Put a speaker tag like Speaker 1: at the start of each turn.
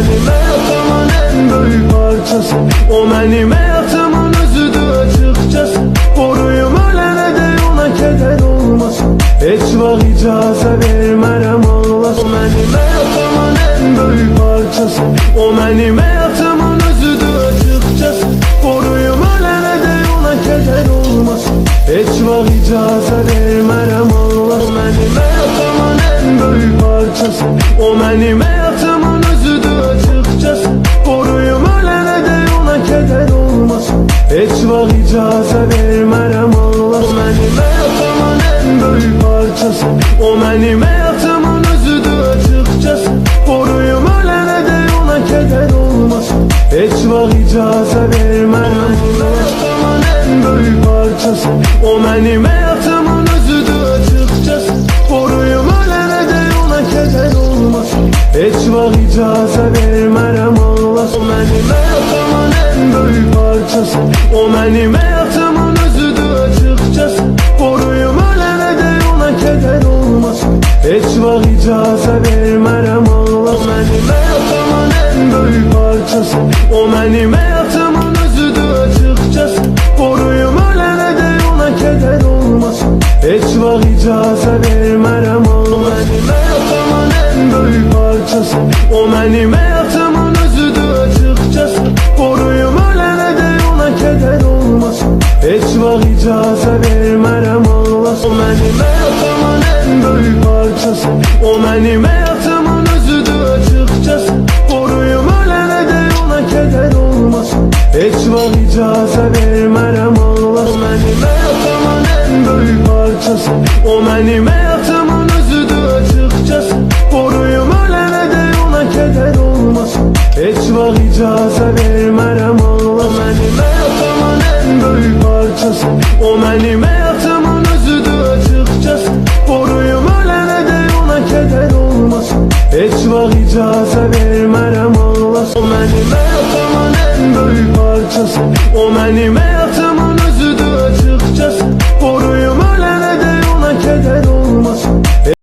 Speaker 1: benim hayatımın en büyük parçası. O benim hayatımın özüdür açıkçası. Koruyum ölene de ona keder olmasın. Hiç vaxt icazə vermərəm ağlasın. O benim hayatımın en büyük parçası. O benim hayatımın özüdür açıkçası. Koruyum ölene de ona keder olmasın. Hiç vaxt icazə vermərəm ağlasın. O benim hayatımın en büyük parçası. O benim hayatımın özüdür açıkçası. Koruyum ölene de ona keder olmasın. Hiç vaxt icazə vermərəm ağlasın. O benim hayatımın en büyük parçası. O benim hayatımın özüdür açıkçası. Koruyum ölene de ona keder olmasın. Hiç vaxt icazə vermərəm ağlasın. En büyük parçası. O benim hayatımın özüdür açıkçası. Koruyum ölene de ona keder olmasın. Hiç vaxt icazə vermərəm ağlasın. O benim hayatımın en büyük parçası. O benim hayatımın özüdür açıkçası. Koruyum ölene de ona keder olmasın. Hiç vaxt icazə vermərəm ağlasın. O benim hayatımın en büyük parçası. O benim hayatımın özüdür açıkçası. Koruyum ölene de ona keder olmasın. Hiç vaxt icazə vermərəm ağlasın. O benim hayatımın en büyük parçası. O benim hayatımın özüdür açıkçası. Koruyum ölene de ona keder olmasın. Hiç vaxt icazə vermərəm ağlasın. O benim hayatımın en büyük parçası. O benim hayatımın özüdür açıkçası. Koruyum ölene de ona keder olmasın. Hiç vaxt icazə vermərəm ağlasın. O benim hayatımın en büyük parçası. O benim hayatımın özüdür açıkçası. Koruyum ölene de ona keder olmasın. Hiç vaxt icazə vermərəm ağlasın. O benim hayatımın en büyük parçası. O benim hayatımın özüdür açıkçası. Koruyum ölene de ona keder olmasın. Hiç vaxt icazə vermərəm ağlasın. O benim hayatımın en büyük parçası. O benim hayatımın